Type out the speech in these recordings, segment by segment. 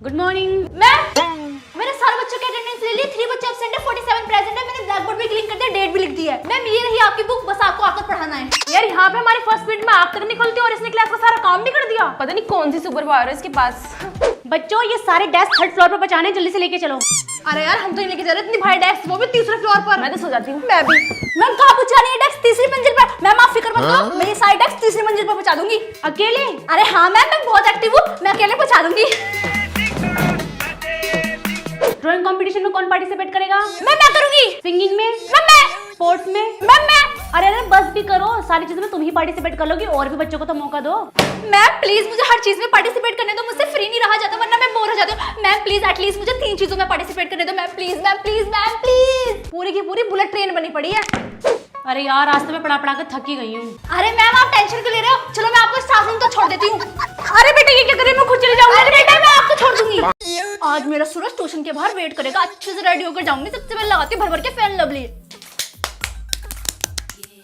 Good morning ma'am. मैंने सारे बच्चों की अटेंडेंस ले ली, 3 बच्चे एब्सेंट है, 47 प्रेजेंट है। मैंने ब्लैक बोर्ड पे क्लीन कर दिया, डेट भी लिख दी है। मैम ये रही आपकी बुक, बस आपको आकर पढ़ाना है। यार यहाँ पे हमारी फर्स्ट पीरियड में आग तक निकलती है और इसने क्लास का सारा काम भी कर दिया। पता नहीं कौन सी सुपर पावर है इसके पास। बच्चों ये सारे डेस्क 3rd फ्लोर पर पहुंचाने, जल्दी से लेके चलो। अरे यार हम तो नहीं लेके जा रहे, इतनी भारी डेस्क, वो भी 3रे फ्लोर पर। मैं तो सो जाती हूँ। मैं भी। मैम कहाँ पहुंचा रही है डेस्क? 3री मंजिल पर। मैम आप फिक्र मत करो, मैं ये सारी डेस्क 3री मंजिल पर पहुंचा दूंगी। अकेले? अरे हाँ मैम, मैं बहुत एक्टिव हूँ, मैं अकेले पहुंचा दूंगी। ड्राइंग कंपटीशन में कौन पार्टिसिपेट करेगा? मैं करूंगी। सिंगिंग में? मैं। स्पोर्ट्स में? मैं। अरे बस भी करो, सारी चीजों में तुम ही पार्टिसिपेट कर लोगी, और भी बच्चों को तो मौका दो। मैम प्लीज मुझे हर चीज में पार्टिसिपेट करने दो, मुझसे फ्री नहीं रहा जाता वरना मैं बोर हो जाती हूँ। मैम प्लीज एटलीस्ट मुझे 3 चीजों में पार्टिसिपेट करने दो। Ma'am please. पूरी की पूरी बुलेट ट्रेन बनी पड़ी है। अरे यार आज तो मैं पढ़ा कर थकी गई हूँ। अरे मैम आप टेंशन क्यों ले रहे हो? चलो मैं आपको स्टाफ रूम तो छोड़ देती हूँ। अरे बेटा ये क्या कर रही है, मैं खुद चली जाऊंगी। अरे बेटा मैं आपको छोड़ दूंगी। आज मेरा सूरज ट्यूशन के बाहर वेट करेगा, अच्छे से रेडी होकर जाऊंगी। सबसे पहले लगाती भर के फैन लवली।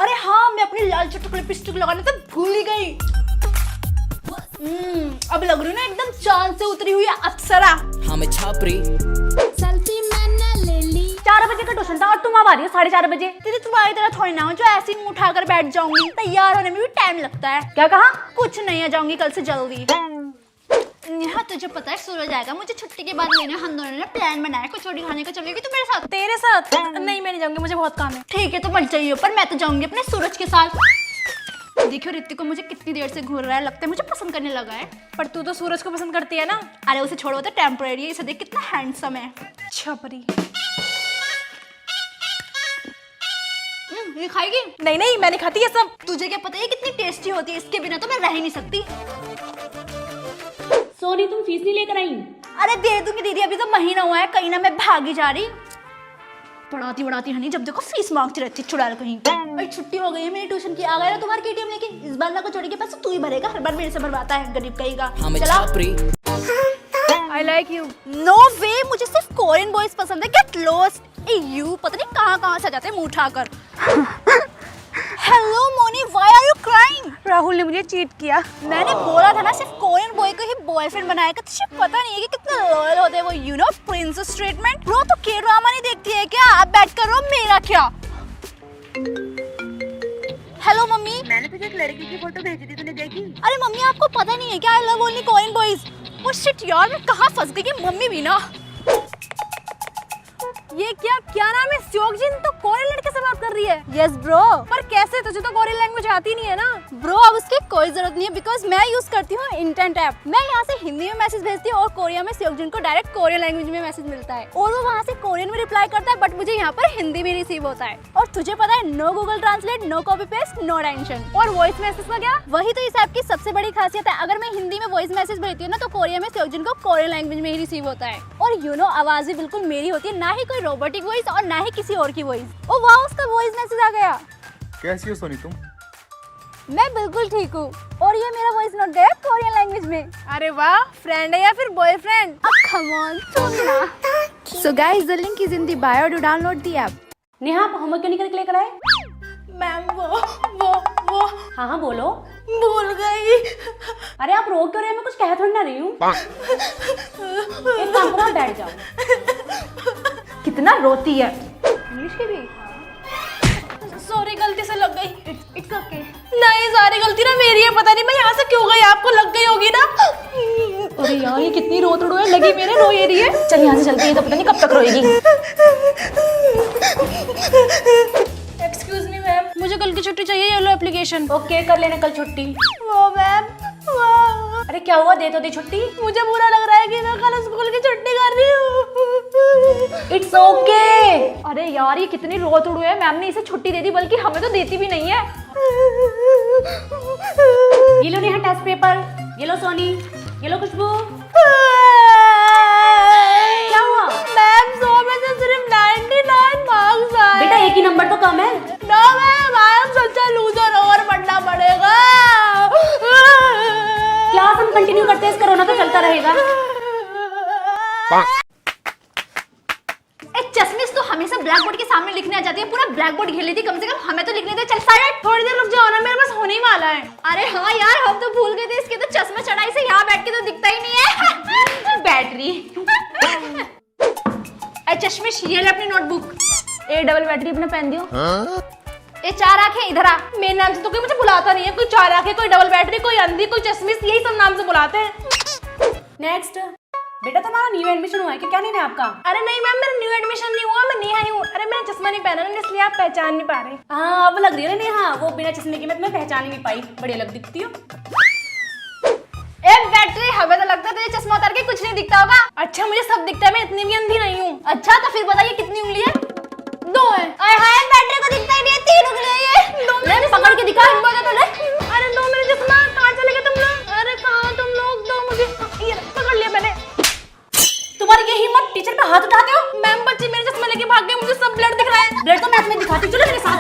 अरे हाँ मैं अपनी लाल चटक लिपस्टिक लगाने तो भूल ही गई। अब लग रही ना एकदम चांद से उतरी हुई अप्सरा। हाँ मैं छापरी। सेल्फी मैंने ले ली। 4 बजे का ट्यूशन था और तुम अब आ रही हो 4:30 बजे। दीदी तुम्हारी तरह थोड़ी ना हो जो ऐसे ही मुंह उठाकर बैठ जाऊंगी, तैयार होने में भी टाइम लगता है। क्या कहा? कुछ नहीं, आ जाऊंगी कल से जल्दी। यहाँ तुझे पता है सूरज आएगा, मुझे छुट्टी के बाद लेने हम दोनों ने प्लान बनाया कुछ छोटी खाने का। चलेगी तू मेरे साथ? तेरे साथ? नहीं मैं नहीं जाऊंगी, मुझे बहुत काम है। ठीक है तो मत जाइए, पर मैं तो जाऊंगी अपने सूरज के साथ। देखियो ऋतिक को मुझे कितनी देर से घूर रहा है, लगता है मुझे पसंद करने लगा है। पर तू तो सूरज को पसंद करती है ना। अरे उसे छोड़ो, तो टेम्परेरी है, इसे देख कितना हैंडसम है। छपरी। ये खाएगी? नहीं मैं नहीं खाती ये सब। तुझे क्या पता है कितनी टेस्टी होती है, इसके बिना तो मैं रह ही नहीं सकती। सोनी तुम फीस नहीं लेकर आई? अरे दे दूंगी दीदी, अभी तो महीना हुआ है, कहीं ना मैं भागी जा रही। पढ़ाती हनी, जब देखो फीस मांगती रहती चुड़ैल कहीं। अरे छुट्टी हो गई है मेरी ट्यूशन की, आ गया ना तुम्हारे केटीएम लेके। इस बार ना को चोरी के पैसे तू ही भरेगा, हर बार मेरे से भरवाता है गरीब कहीं का। हाँ मैं चला। छापरी। I like you. No way, मुझे सिर्फ कोरियन बॉयज पसंद है। Get lost. यू पता नहीं कहाँ से आ जाते हैं मुंह उठाकर। Hello Moni, why are you crying? Rahul ने मुझे चीट किया। मैंने बोला था ना सिर्फ कोरियन बॉय को ही बॉयफ्रेंड बनाया। तुझे पता नहीं है कि कितना लॉयल होते हैं वो, you know princess treatment. Bro तो के ड्रामा नहीं देखती है क्या? आप बैठ कर रो, मेरा क्या। Hello mummy. मैंने तुझे एक लड़की की फोटो भेजी थी, तूने देखी? अरे मम्मी आपको पता नहीं है क्या, I love only Korean boys. Oh shit यार, मैं कहाँ फंस गई कि मम्मी भी ना। ये क्या नाम है? स्योकजिन तो कोरियन लड़के से बात कर रही है। Yes bro. पर कैसे? तुझे तो कोरियन लैंग्वेज आती नहीं है ना। ब्रो अब उसकी कोई जरूरत नहीं है, बिकॉज मैं यूज करती हूँ इंटेंट ऐप। मैं यहाँ से हिंदी में मैसेज भेजती हूँ और कोरिया में स्योकजिन को डायरेक्ट कोरियन लैंग्वेज में मैसेज मिलता है, और वो वहाँ से कोरियन में रिप्लाई करता है, बट मुझे यहाँ पर हिंदी में रिसीव होता है। और तुझे पता है, no Google translate, no copy paste, no tension. और वॉइस मैसेज का क्या? वही तो इस ऐप की सबसे बड़ी खासियत है। अगर मैं हिंदी में वॉइस मैसेज भेजती हूँ ना, तो कोरिया में स्योकजिन को कोरियन लैंग्वेज में ही रिसीव होता है। और यू नो आवाज भी बिल्कुल मेरी होती है, ना ही कोई रोबोटिक वॉइस और ना ही किसी और की वॉइस। ओ वाह, उसका वॉइस मैसेज आ गया। कैसी हो सोनी तुम? मैं बिल्कुल ठीक हूँ, और ये मेरा वॉइस नोट गया कोरियन लैंग्वेज में। अरे वाह, फ्रेंड है या फिर बॉयफ्रेंड? Come on, सुनना। So guys, the link is in the bio to download the app. Neha आप होमवर्क क्यों नहीं करके लेकर आए? मैम वो हाँ बोलो। भूल गई। अरे आप रो क्यों रहे हैं? मैं कुछ कह थोड़ी ना रही हूँ। एक काम करो, आप बैठ जाओ। कितना रोती है। इंग्लिश की भी? सॉरी गलती से लग गई। It's okay. नहीं सारी गलती ना मेरी है, पता नहीं मैं यहाँ से क्यों गई, आपको लग गई होगी ना। अरे यार ये कितनी रो तोड़ो है, लगी मेरे रो ये रही है। चल यहाँ से चलते हैं, तो पता नहीं कब तक रोएगी। एक्सक्यूज मी मैम, मुझे कल की छुट्टी चाहिए, येलो एप्लीकेशन। ओके कर लेना कल छुट्टी। वो मैम वो। अरे क्या हुआ, दे तो दी छुट्टी। मुझे बुरा लग रहा है कि मैं कल स्कूल की छुट्टी कर रही हूँ। It's okay. अरे यार ये कितनी रो तोड़ू है, मैम ने इसे छुट्टी दे दी, बल्कि हमें तो देती भी नहीं है। ये लो नेहा टेस्ट पेपर, ये लो सोनी, ये लो खुशबू। क्या हुआ? मैम 100 में से सिर्फ 99 मार्क्स आए। बेटा एक ही नंबर तो कम है। No ma'am, I am such a loser, और पढ़ना पड़ेगा। क्लास हम कंटिन्यू करते हैं, इस कोरोना तो चलता रहेगा। चश्मिश तो हमेशा ब्लैक बोर्ड के सामने लिखने आ जाती है, पूरा ब्लैक बोर्ड घेर लेती, कम से कम हमें तो लिखने दे। चल साइड, थोड़ी देर रुक जाओ ना, मेरे पास होने ही वाला है। अरे हाँ यार, हम तो भूल गए थे, इसके तो चश्मा चढ़ाई से यहाँ बैठ के तो दिखता ही नहीं है। बैटरी चश्मिश, ये ले अपनी नोटबुक। ए डबल बैटरी अपने पहन दियो। ए चार आंखें इधर आ। मेरे नाम से तो कोई मुझे बुलाता नहीं है, कोई चार आंखें, कोई डबल बैटरी, कोई अंधी, कोई चश्मिश, यही सब नाम से बुलाते हैं। नेक्स्ट। बेटा तुम्हारा न्यू एडमिशन हुआ है क्या नहीं है आपका? अरे नहीं मैम, मेरा न्यू एडमिशन नहीं हुआ, मैं नेहा ही हूँ। अरे मैंने चश्मा नहीं पहना ना, इसलिए आप पहचान नहीं पा रहे। हाँ अब लग रही है नेहा, वो बिना चश्मे की मैं तुम्हें पहचान ही नहीं पाई, बड़ी अलग दिखती हो। ए बैटरी, हमें तो लगता है तुझे चश्मा उतार के कुछ नहीं दिखता होगा। अच्छा मुझे सब दिखता है, मैं इतनी भी अंधी नहीं हूँ। अच्छा तो फिर बताइए कितनी उंगली है? 2 है। हाय बैटरी को दिखता ही नहीं है, 3 उंगली है ये। 2 ले पकड़ के दिखा। अरे 2 मेरे चश्मा कहाँ चले गए तुम लोग? अरे कहाँ तुम लोग? 2 मुझे ये पकड़ लिया मैंने। तुम्हारी ये हिम्मत, टीचर पे हाथ उठाते हो? मैम बच्चे मेरे चश्मा लेके भाग गए, मुझे सब ब्लड दिख रहा है। ब्लड तो मैं तुम्हें दिखाती, चलो मेरे साथ।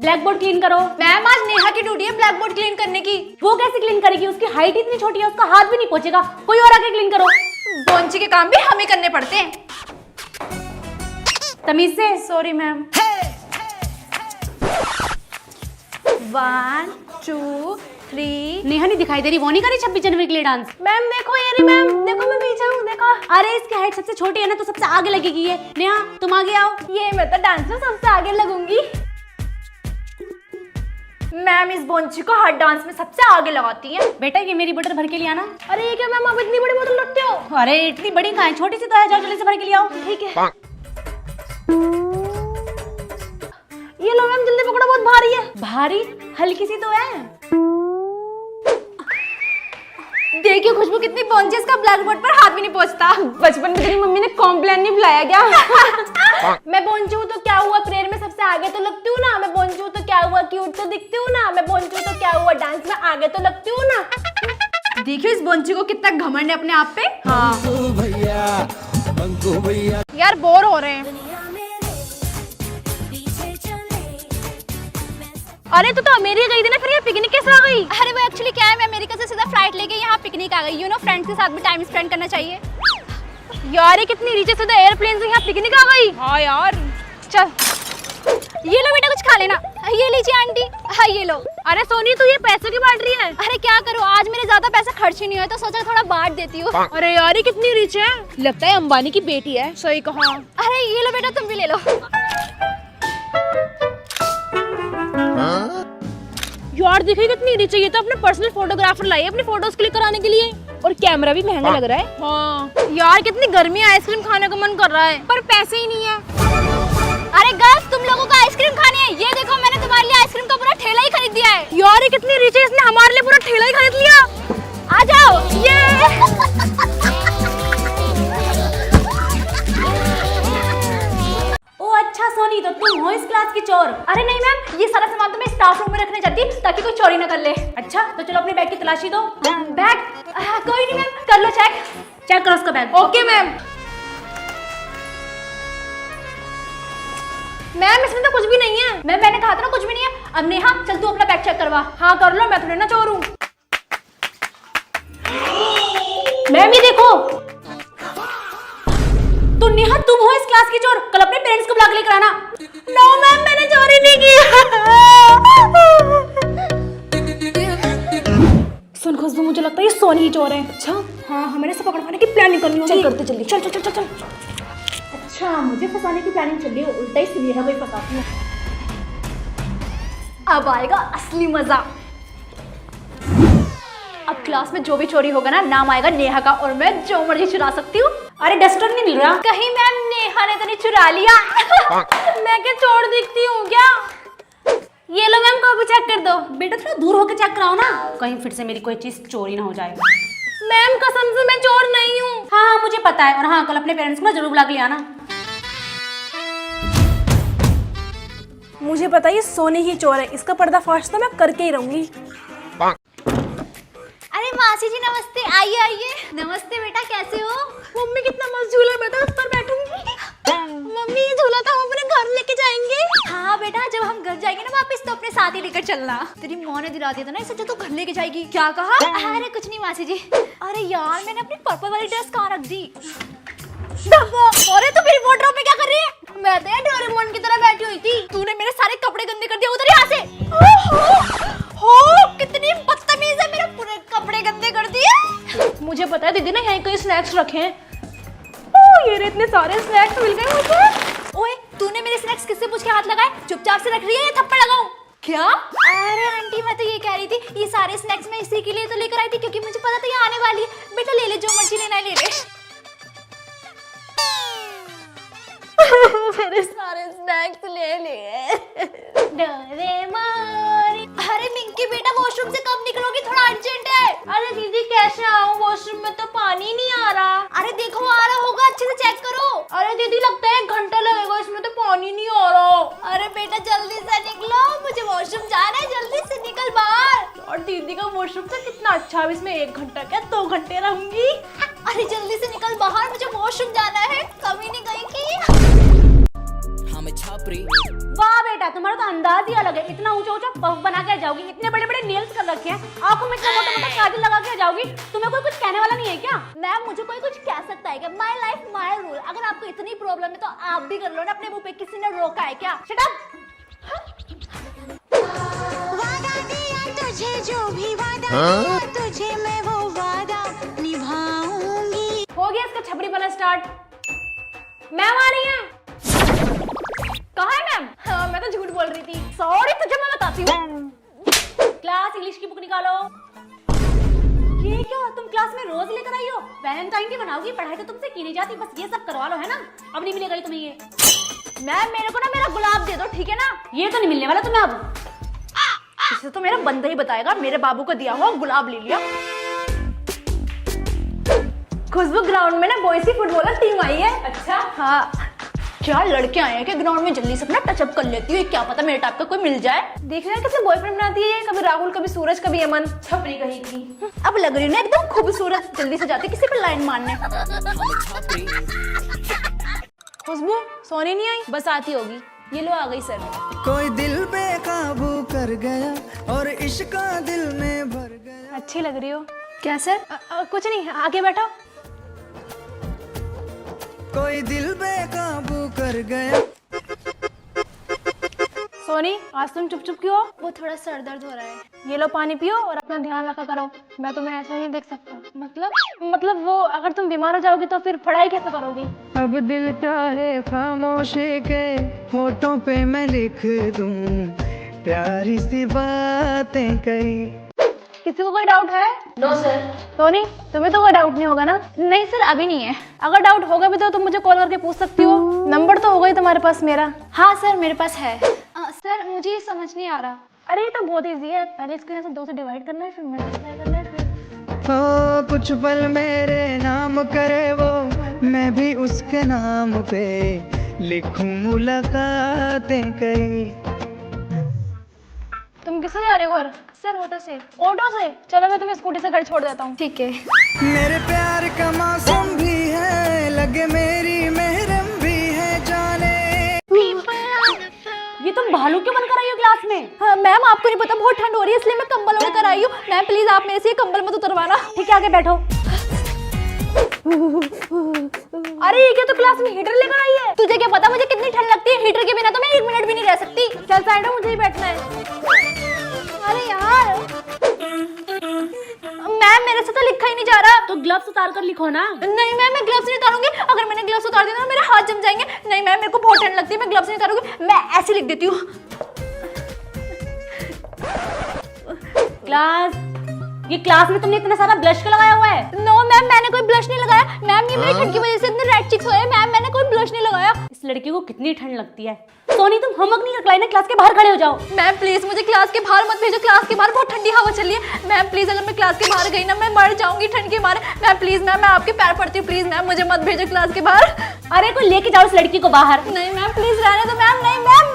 ब्लैक बोर्ड क्लीन करो। मैम आज नेहा की ड्यूटी है ब्लैक बोर्ड क्लीन करने की। वो कैसे क्लीन करेगी? उसकी हाइट इतनी छोटी है, उसका हाथ भी नहीं पहुंचेगा। कोई और आके क्लीन करो। बोंची के काम भी हमें करने पड़ते हैं। तमीज से। Sorry ma'am. 1 2 3। नेहा नहीं दिखाई दे रही, वो नहीं करी 26 जनवरी के लिए डांस? मैम देखो ये रही मैम, देखो मैं पीछे हूँ, देखो। अरे इसकी हाइट सबसे छोटी है ना, तो सबसे आगे लगेगी ये। नेहा तुम आगे आओ। ये मैं तो डांस में सबसे आगे लगूंगी। मैम इस बोंची को हर डांस में सबसे आगे लगाती है। बेटा ये मेरी बोतल भर के लिए आना। अरे ये क्या मैम, आप इतनी बड़ी बोतल रखते हो? अरे इतनी बड़ी कहाँ है, छोटी सी तो है, जाओ जल्दी से भर के लिए आओ। ठीक है। ये लो मैम, जल्दी पकड़ो, बहुत भारी है। भारी? हल्की सी तो है। देखिए खुशबू कितनी पहुंची, इसका ब्लैक बोर्ड पर हाथ भी नहीं पहुंचता। बचपन में तेरी मम्मी ने कॉम्प्लेन नहीं बुलाया क्या? मैं बोंचू हूँ तो क्या हुआ, प्रेयर में सबसे आगे तो लगती हूँ ना। मैं बोंचू हूँ तो क्या हुआ, क्यूट तो दिखती हूँ ना। मैं बोंचू हूँ तो क्या हुआ, डांस में आगे तो लगती हूँ ना। देखियो इस बोंची को कितना घमंड है अपने आप पे। हाँ यार बोर हो रहे हैं। अरे तू तो अमेरिका गई थी ना, फिर ये पिकनिक कैसे आ गई? अरे वो एक्चुअली क्या है, मैं अमेरिका से सीधा फ्लाइट लेके यहाँ पिकनिक आ गई। यू नो फ्रेंड्स के साथ भी टाइम स्पेंड करना चाहिए। यार ये कितनी नीचे से एयरप्लेन से यहाँ पिकनिक आ गई। हाँ यार चल। ये लो बेटा कुछ खा लेना। ये लीजिए आंटी। हाँ ये लो। अरे सोनी तू ये पैसे क्यों बांट रही है? अरे क्या करूँ, आज मेरे ज्यादा पैसे खर्च ही नहीं हुए तो सोचा थोड़ा बांट देती हूँ। अरे यार ये कितनी रिच है, लगता है अंबानी की बेटी है। सही कहा। अरे ये लो बेटा, तुम भी ले लो। यार देखिए कितनी रिच है, ये तो अपने पर्सनल फोटोग्राफर लाई है अपनी फोटोज क्लिक कराने के लिए। और कैमरा भी महंगा लग रहा है। हाँ यार कितनी गर्मी है, आइसक्रीम खाने का मन कर रहा है पर पैसे ही नहीं है। अरे गर्ल्स, तुम लोगों को आइसक्रीम खानी है? ये देखो मैंने तुम्हारे लिए आइसक्रीम का पूरा ठेला ही खरीद दिया है। यार ये कितनी रिच है, इसने हमारे लिए पूरा ठेला ही खरीद लिया। आ जाओ। ये अच्छा सोनी, तो तुम हो इस क्लास की चोर? अरे नहीं मैम, ये सारा सामान तो मैं स्टाफ रूम में रखने जाती ताकि कोई चोरी ना कर ले। अच्छा तो चलो अपने बैग की तलाशी दो। बैग? कोई नहीं मैम, कर लो चेक। चेक करो उसका बैग। Okay ma'am. मैम इसमें तो कुछ भी नहीं है। मैंने कहा था ना कुछ भी नहीं है। अब नेहा चल तू अपना बैग चेक करवा। हाँ कर लो, मैं थोड़ी ना चोर हूँ। मैम ये देखो। तो नेहा तुम हो इस क्लास की चोर, कल अपने पेरेंट्स को बुला के लेकर आना। नो मैम मैंने चोरी नहीं की। सुन खुशबू, मुझे लगता है ये सोनी ही चोर है। अच्छा हाँ, हमें इसे पकड़वाने की प्लानिंग करनी होगी। चल करते जल्दी, चल चल चल चल चल। अच्छा मुझे फंसाने की प्लानिंग चल रही है, उल्टा ही सुनेहा कोई फंसाती है। अब आएगा असली मजा। अब क्लास में जो भी चोरी होगा ना, नाम आएगा नेहा का और मैं जो मर्जी चुरा सकती हूँ। अरे डस्टर नहीं मिल रहा? कहीं मैम नेहा ने तो नहीं चुरा लिया? मैं क्या चोर दिखती हूँ क्या? ये लो मैम, कॉपी चेक कर दो। बेटा थोड़ा दूर होकर चेक कराओ ना, कहीं फिर से मेरी कोई चीज चोरी ना हो जाए। मैम कसम से मैं चोर नहीं हूँ। हाँ मुझे पता है, और हाँ कल अपने पेरेंट्स को ना जरूर बुला के ले आना। मुझे पता है ये सोनी ही चोर है, इसका पर्दाफाश तो मैं करके ही रहूंगी। अरे मासी जी नमस्ते, आइए आइए। नमस्ते बेटा, कैसे हो? मम्मी कितना मस्त झूला बैठा, उस पर बैठूंगी। मम्मी ये झूला तो हम अपने घर लेके जाएंगे। हाँ बेटा, जब हम घर जाएंगे ना वापस तो अपने साथ ही लेकर चलना। तेरी माँ ने दिला दिया था ना इसे, जो तू घर लेके जाएगी। क्या कहा? अरे कुछ नहीं मासी जी। अरे यार मैंने अपनी पर्पल वाली ड्रेस कहाँ रख दी? अरे तू मेरी वार्डरोब में क्या कर रही है? मैं तो यार डोरेमोन की तरह बैठी हुई थी। तूने मेरे सारे कपड़े गंदे कर दिए, उधर यहाँ से। हो कितनी बदतमीज है, मेरे पूरे कपड़े गंदे कर दिए। मुझे पता है दीदी ने यहीं कहीं स्नैक्स रखे हैं। ये रे इतने सारे स्नैक्स मिल गए मुझे। ओए तूने मेरे स्नैक्स किससे पूछ के हाथ लगाए? चुपचाप से रख रही है या थप्पड़ लगाऊं? क्या? अरे आंटी मैं तो ये कह रही थी, ये सारे स्नैक्स मैं इसी के लिए तो लेकर आई थी क्योंकि मुझे पता था ये आने वाली है। बेटा ले ले, जो मर्जी लेना है ले ले। मेरे सारे स्नैक्स ले लिए। डोरेमोन। अरे मिंकी बेटा वॉशरूम से कब निकलोगी? थोड़ा अर्जेंट है। अरे दीदी कैसे आऊं? वॉशरूम में तो पानी नहीं आ रहा। अरे देखो आ रहा होगा, अच्छे से चेक करो। अरे दीदी लगता है 1 घंटा लगेगा, इसमें तो पानी नहीं आ रहा। अरे बेटा जल्दी से निकलो, मुझे वॉशरूम जाना है, जल्दी से निकल बाहर। और दीदी का वॉशरूम तो कितना अच्छा है, इसमें 1 घंटा क्या 2 घंटे रहूंगी। अरे जल्दी से निकल बाहर, मुझे वॉशरूम जाना है। कभी नहीं गई की। वाह बेटा, तुम्हारा तो अंदाज ही अलग है। इतना ऊंचा ऊंचा पफ बना के जाओगी, इतने बड़े बड़े नेल्स कर रखे हैं, आंखों में इतना मोटा मोटा काजल लगा के जाओगी। तुम्हें कोई कुछ कहने वाला नहीं है क्या? मैम मुझे कोई कुछ कह सकता है क्या? My life my rule. अगर आपको इतनी प्रॉब्लम है तो आप भी कर लो ना, अपने मुंह पे किसी ने रोका है क्या? Shut up. वादा दिया तुझे, जो भी वादा दिया तुझे, मैं वो वादा निभाऊंगी। हो गया इसका छपड़ी वाला स्टार्ट। मैम आ रही हैं। कहाँ है मैम? हाँ मैं तो झूठ बोल रही थी। सॉरी, तुझे मैं बताती हूँ। क्लास इंग्लिश की बुक निकालो। ये क्या, तुम क्लास में रोज लेकर आई हो? वैलेंटाइन की बनाओगी? पढ़ाई तो तुमसे की नहीं जाती, बस ये सब करवा लो है ना। अब नहीं मिलेगा तुम्हें ये। मैम मेरे को ना मेरा गुलाब दे दो, ठीक है ना? ये तो नहीं मिलने वाला तुम्हें अब। इसे तो मेरा बंदा ही बताएगा। मेरे बाबू को दिया हुआ गुलाब ले लिया। खुशबू ग्राउंड में ना बॉयज की फुटबॉलर टीम आई है। अच्छा हाँ क्या लड़के आए हैं कि ग्राउंड में जल्दी से अपना टचअप कर लेती हूँ। क्या पता मेरे टाइप का कोई मिल जाए। देख रहे हैं कैसे बॉयफ्रेंड बनाती है, कभी राहुल कभी सूरज कभी अमन। छपरी कहीं की। अब लग रही है ना एकदम खूबसूरत। जल्दी से जाते किसी पर लाइन मारने। खुशबू सोनी नहीं आई? बस आती होगी। ये लो आ गई सर। कोई दिल बेकाबू कर गया और इश्क दिल में भर गया। अच्छी लग रही हो। क्या सर? कुछ नहीं, आगे बैठो। कोई दिल बेकाबू कर गया। सोनी आज तुम चुप चुप क्यों हो? वो थोड़ा सर दर्द हो रहा है। ये लो पानी पियो और अपना ध्यान रखा करो। मैं तुम्हें ऐसा नहीं देख सकता। मतलब वो अगर तुम बीमार हो जाओगी तो फिर पढ़ाई कैसे करोगी? अब दिल चाहे खामोशी के होठों पे मैं लिख दूं प्यारी सी बातें कही। किसी को कोई डाउट है? No sir. सोनी तुम्हें तो कोई डाउट नहीं होगा ना? नहीं सर अभी नहीं है। अगर डाउट होगा भी तो तुम मुझे कॉल करके पूछ सकती हो। नंबर तो होगा ही तुम्हारे पास मेरा। हाँ सर मेरे पास है। सर मुझे ये समझ नहीं आ रहा। अरे ये तो बहुत इजी है। पहले इसको यहाँ से 2 से डिवाइड करना है, फिर मल्टीप्लाई करना है, फिर हो कुछ पल मेरे नाम करे वो, मैं भी उसके नाम पे लिखूं मुलाकातें कई। तुम किससे जा रहे हो घर? सर ऑटो से। ऑटो से? चलो मैं तुम्हें स्कूटी से घर छोड़ देता हूँ। ठीक है। मेरे प्यार का मौसम भी है, लगे मेरी महरम भी है जाने। ये तुम भालू क्यों बनकर आई हो क्लास में? हाँ, मैम आपको नहीं पता बहुत ठंड हो रही है इसलिए मैं कंबल ओढ़ कर आई हूँ। मैम प्लीज आप मेरे से ये कंबल मत उतरवाना। ठीक है आगे बैठो। अरे ये क्या, तो क्लास में हीटर लेकर आई है? तुझे क्या पता मुझे कितनी ठंड लगती है? हीटर के बिना तो मैं 1 मिनट भी नहीं रह सकती। चल साइड में, मुझे ही बैठना है। अरे यार मैम मेरे से तो लिखा ही नहीं जा रहा। तो ग्लव्स उतार कर लिखो ना। नहीं मैम मैं ग्लव्स नहीं उतारूंगी। अगर मैंने ग्लव्स उतार दिया ना मेरे हाथ जम जाएंगे। नहीं मैम मेरे को बहुत ठंड लगती है, मैं ग्लव्स नहीं उतारूंगी। मैं ऐसे लिख देती हूँ। क्लास, ये क्लास में तुमने इतना सारा ब्लश क्यों लगाया हुआ है? नो मैम मैंने कोई ब्लश नहीं लगाया। मैम ये मेरी ठंड की वजह से इतने रेड चिक्स हुए हैं। मैम मैंने कोई ब्लश नहीं लगाया। इस लड़की को कितनी ठंड लगती है। सोनी तुम होमवर्क नहीं कर, क्लास के बाहर खड़े हो जाओ। मैम प्लीज मुझे क्लास के बाहर मत भेजो। क्लास के बाहर बहुत ठंडी हवा चल रही है। मैम प्लीज अगर मैं क्लास के बाहर गई ना मैं मर जाऊंगी ठंड के मारे। मैम प्लीज मैम मैं आपके पैर पड़ती हूँ। प्लीज मैम मुझे मत भेजो क्लास के बाहर। अरे कोई लेके जाओ इस लड़की को बाहर। नहीं मैम प्लीज रहने दो। मैम नहीं मैम